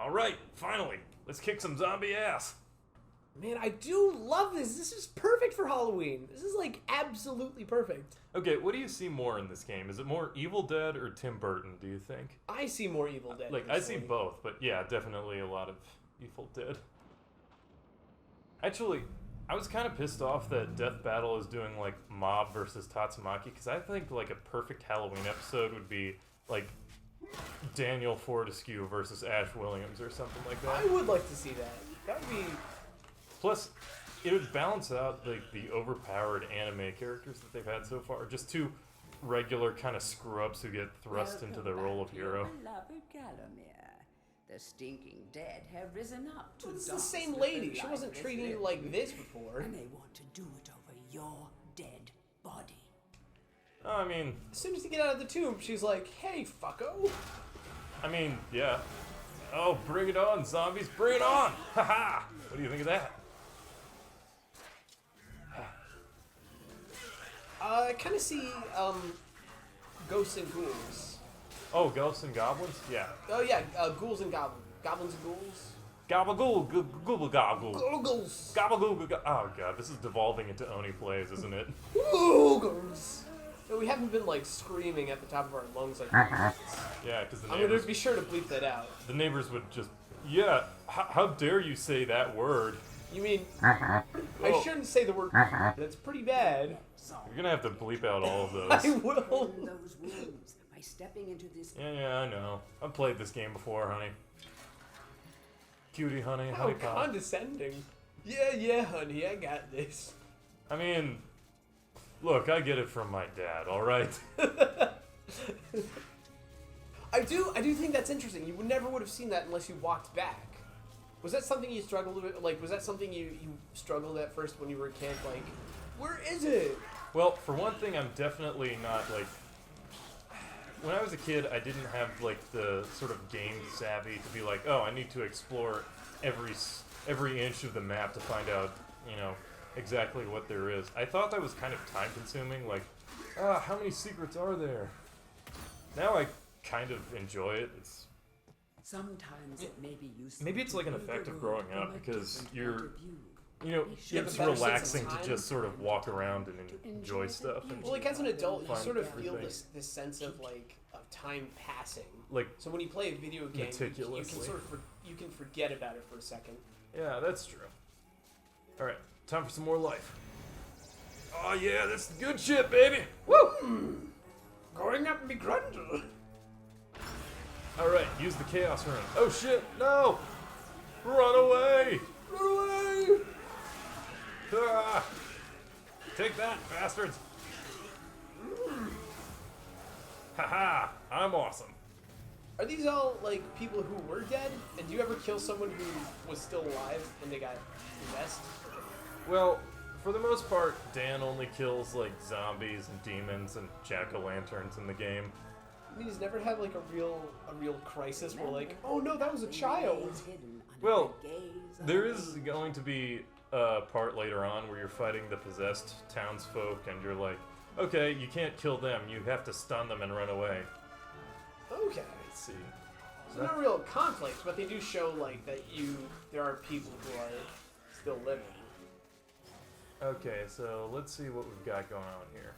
Alright, finally. Let's kick some zombie ass. Man, I do love this. This is perfect for Halloween. This is like absolutely perfect. Okay, what do you see more in this game? Is it more Evil Dead or Tim Burton, do you think? I see more Evil Dead. Like, I see both, but yeah, definitely a lot of Evil Dead. Actually, I was kind of pissed off that Death Battle is doing, like, Mob versus Tatsumaki, because I think, like, a perfect Halloween episode would be, like, Daniel Fortescue versus Ash Williams or something like that. I would like to see that. That would be... Plus, it would balance out, like, the overpowered anime characters that they've had so far. Just two regular kind of screw-ups who get thrust into the role of hero. The stinking dead have risen up to It's the same lady. She wasn't treating you like this before. And they want to do it over your dead body. Oh, I mean... As soon as you get out of the tomb, she's like, hey, fucko. I mean, yeah. Oh, bring it on, zombies, bring it on! Haha! What do you think of that? I kind of see, ghosts and ghouls. Oh, ghosts and goblins? Yeah. Oh, yeah, ghouls and goblins. Goblins and ghouls. Gabagool, google goggle. Googles. Gabagool, oh god, this is devolving into Oni Plays, isn't it? Googles. No, we haven't been, like, screaming at the top of our lungs like that. Yeah, because the I'm neighbors... gonna be sure to bleep that out. The neighbors would just... Yeah, how dare you say that word? You mean... I shouldn't say the word... That's pretty bad. You're gonna have to bleep out all of those. I will. Those wounds by stepping into this. Yeah, I know. I've played this game before, honey. Cutie, honey, How honey pie. condescending. Yeah, honey, I got this. I mean, look, I get it from my dad, alright? I do think that's interesting. You never would have seen that unless you walked back. Was that something you struggled with? Like, was that something you struggled at first when you were a kid? Like, where is it? Well, for one thing, I'm definitely not, like... When I was a kid, I didn't have, like, the sort of game savvy to be like, oh, I need to explore every inch of the map to find out, you know, exactly what there is. I thought that was kind of time-consuming, like, how many secrets are there? Now I kind of enjoy it. It's... Sometimes it may be useful. Maybe it's like an effect of growing up, because you're... You know, You have it's a better sense of relaxing to time. just sort of walk around and enjoy stuff. And Well, like as an adult, you Find sort of feel everything. this sense of like of time passing. like, So when you play a video game, you can Meticulously. sort of you can forget about it for a second. yeah, that's true. Alright, time for some more life. Oh yeah, that's good shit, baby! Woo! Going up me grundle. Alright, use the chaos ring. Oh shit, no! Run away! Run away! Ah! Take that, bastards! Haha, I'm awesome. Are these all like people who were dead? And do you ever kill someone who was still alive and they got possessed? Well, for the most part, Dan only kills like zombies and demons and jack-o'-lanterns in the game. I mean, he's never had like a real crisis where like, oh no, that was a child. Well, there is going to be a part later on where you're fighting the possessed townsfolk and you're like, okay, you can't kill them, you have to stun them and run away. Okay. Let's see. So no real conflict, but they do show like that there are people who are still living. Okay, so let's see what we've got going on here.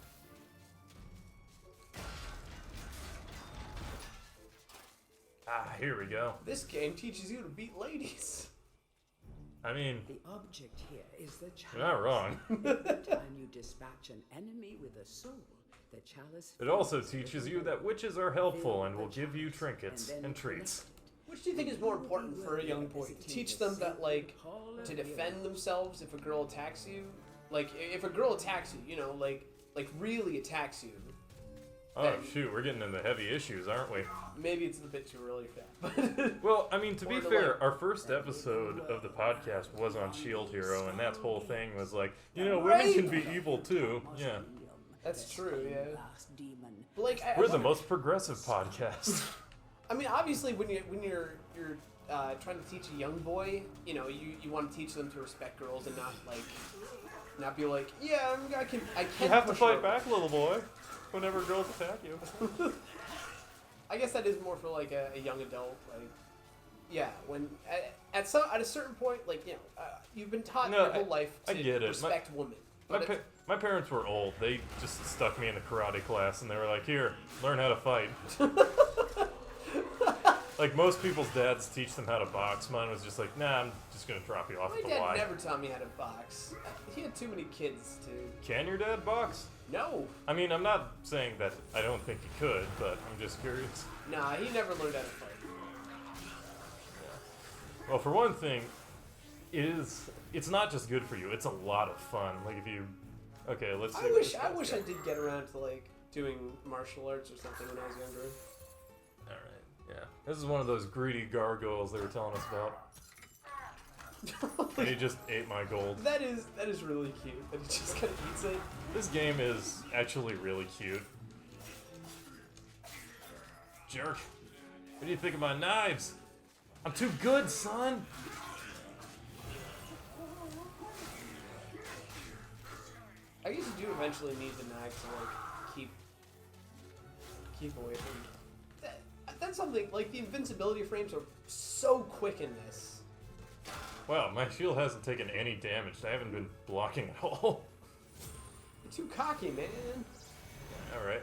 Ah, here we go. This game teaches you to beat ladies. I mean, The object here is the chalice. you're not wrong. Every time you dispatch an enemy with a soul, the chalice. It also teaches you that witches are helpful and will give you trinkets and treats. Which do you think is more important for a young boy? To teach them that like to defend themselves if a girl attacks you? Like if a girl attacks you, you know, like really attacks you. Oh shoot, we're getting into heavy issues, aren't we? Maybe it's a bit too early for that. Well, I mean, to be Or to, fair, like- our first episode of the podcast was on Shield Hero, and that whole thing was like, you know, women can be evil too. Yeah. That's true, yeah. But like, We're the most progressive podcast. I mean, obviously, when you're trying to teach a young boy, you know, you want to teach them to respect girls and not be like, yeah, I can. You have to push fight her. back, little boy, whenever girls attack you. I guess that is more for like a young adult. Like, Yeah, when at a certain point, like, you know, you've been taught No, your whole life I to get it. respect women. My, But my parents were old. They just stuck me in the karate class, and they were like, "Here, learn how to fight." Like most people's dads teach them how to box. Mine was just like, "Nah, I'm just gonna drop you off my at the dad Y." never taught me how to box. He had too many kids to. Can your dad box? No. I mean, I'm not saying that I don't think he could, but I'm just curious. Nah, he never learned how to fight. Well, for one thing, it's not just good for you, it's a lot of fun. Like if you okay, let's see. I wish I did get around to like doing martial arts or something when I was younger. Alright, yeah. This is one of those greedy gargoyles they were telling us about. And he just ate my gold. That is really cute that he just kind of eats it. This game is actually really cute. Jerk. What do you think of my knives? I'm too good, son! I guess you do eventually need the knife to like keep away from. That's something like the invincibility frames are so quick in this. Wow, my shield hasn't taken any damage. I haven't been blocking at all. You're too cocky, man. Alright.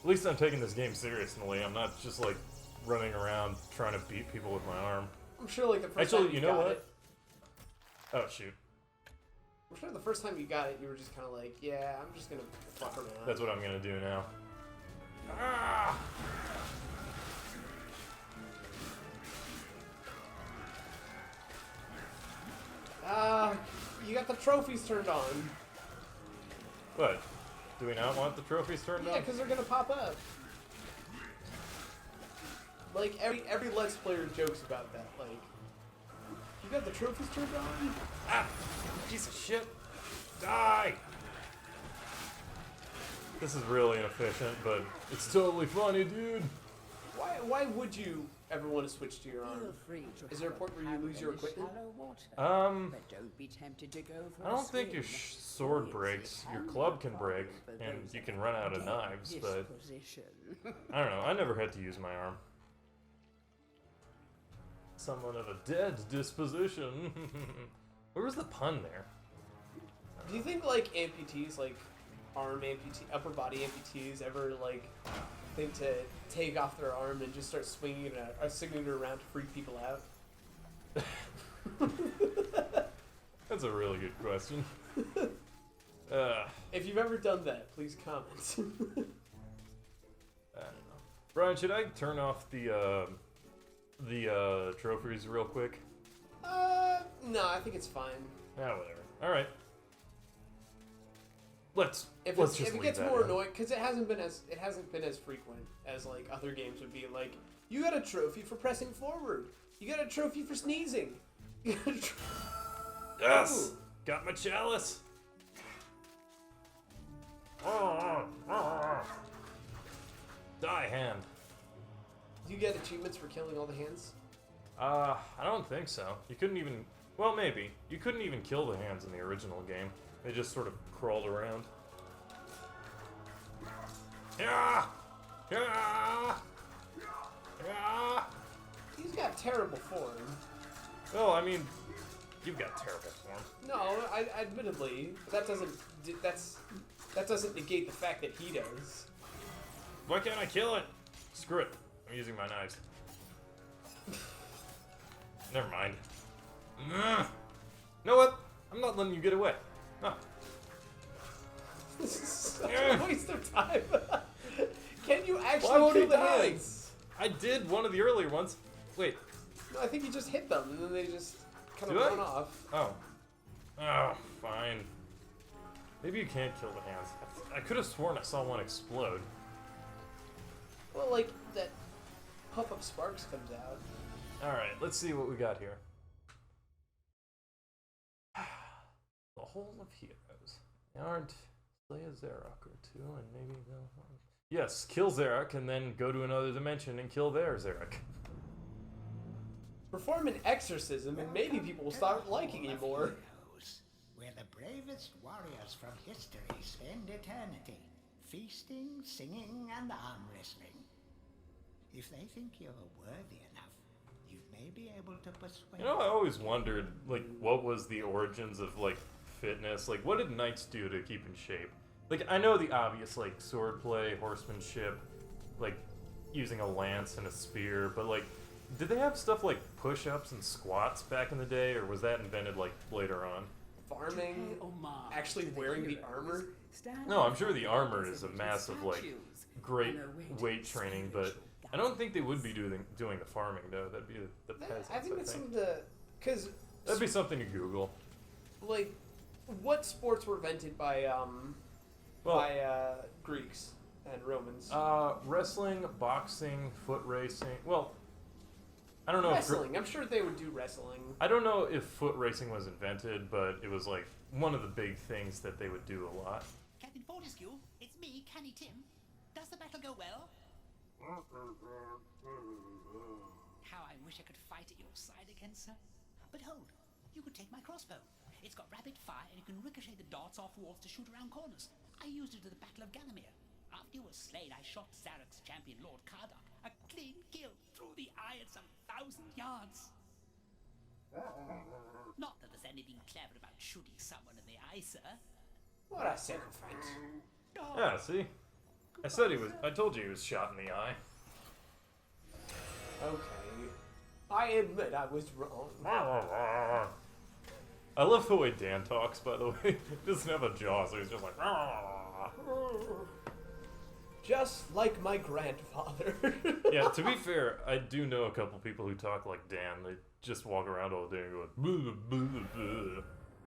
At least I'm taking this game seriously. I'm not just like running around trying to beat people with my arm. I'm sure like the first Actually, time you know got what? it, Oh, shoot. I'm sure the first time you got it, you were just kind of like, yeah, I'm just gonna fuck around. That's what I'm gonna do now. Ah! You got the trophies turned on. What? Do we not want the trophies turned Yeah, on? because they're gonna pop up. Like every Let's Player jokes about that. Like, you got the trophies turned on? Ah! Piece of shit! Die! This is really inefficient, but it's totally funny, dude. Why would you ever want to switch to your arm? Feel free to Is there a point where you lose your equipment? shallow water, but don't be tempted to go for I a don't think your swim. sword breaks. Your club can break, and you can run out of knives, but Disposition. I don't know. I never had to use my arm. Someone of a dead disposition. Where was the pun there? Do you think like amputees, like upper body amputees, ever like think to take off their arm and just start swinging it around to freak people out? That's a really good question. If you've ever done that, please comment. I don't know. Brian, should I turn off the trophies real quick? No, I think it's fine. Yeah, whatever. All right. Let's If just it leave gets that more in. annoying, because it hasn't been as frequent as like other games would be. Like, you got a trophy for pressing forward. You got a trophy for sneezing. You got a Yes! Ooh. Got my chalice! Die, hand. Do you get achievements for killing all the hands? I don't think so. You couldn't even... Well, maybe. You couldn't even kill the hands in the original game. They just sort of crawled around. Yeah! Yeah! Yeah! He's got terrible form. Well, I mean, you've got terrible form. No, admittedly, that doesn't negate the fact that he does. Why can't I kill it? Screw it. I'm using my knives. Never mind. You know what? I'm not letting you get away. No. This is such a waste of time. Can you actually Why won't kill he the die? hands? I did one of the earlier ones. Wait. No, I think you just hit them and then they just kind Do of I? run off. Oh. Oh, fine. Maybe you can't kill the hands. I could have sworn I saw one explode. Well, like that puff of sparks comes out. Alright, let's see what we got here. The Hole of Heroes. They aren't slay a Zarok or two, and maybe they'll... Yes, kill Zarok, and then go to another dimension and kill their Zarok. Perform an exorcism, and maybe people will start liking you more. Heroes, where the bravest warriors from history spend eternity, feasting, singing, and arm wrestling. If they think you're worthy enough to persuade. You know, I always wondered, like, what was the origins of, like, fitness? Like, what did knights do to keep in shape? Like, I know the obvious, like, swordplay, horsemanship, like, using a lance and a spear, but, like, did they have stuff like push-ups and squats back in the day, or was that invented, like, later on? Farming, actually wearing the armor. No, I'm sure the armor is a massive, like, great weight training, but I don't think they would be doing the farming, though. That'd be the peasants, I think that's some of the... Because... That'd be something to Google. Like, what sports were invented by Greeks and Romans? Wrestling, boxing, foot racing. Well, I don't know wrestling. I'm sure they would do wrestling. I don't know if foot racing was invented, but it was like one of the big things that they would do a lot. Captain Fortescue, it's me, Canny Tim. Does the battle go well? How I wish I could fight at your side again, sir. But hold, you could take my crossbow. It's got rapid fire and you can ricochet the darts off walls to shoot around corners. I used it at the Battle of Ganymede. After you were slain, I shot Zarek's champion, Lord Kardok. A clean kill through the eye at some 1,000 yards. Not that there's anything clever about shooting someone in the eye, sir. What a sycophant. Yeah, see? I told you he was shot in the eye. Okay. I admit I was wrong. I love the way Dan talks, by the way. He doesn't have a jaw, so he's just like... Just like my grandfather. Yeah, to be fair, I do know a couple people who talk like Dan. They just walk around all day and go...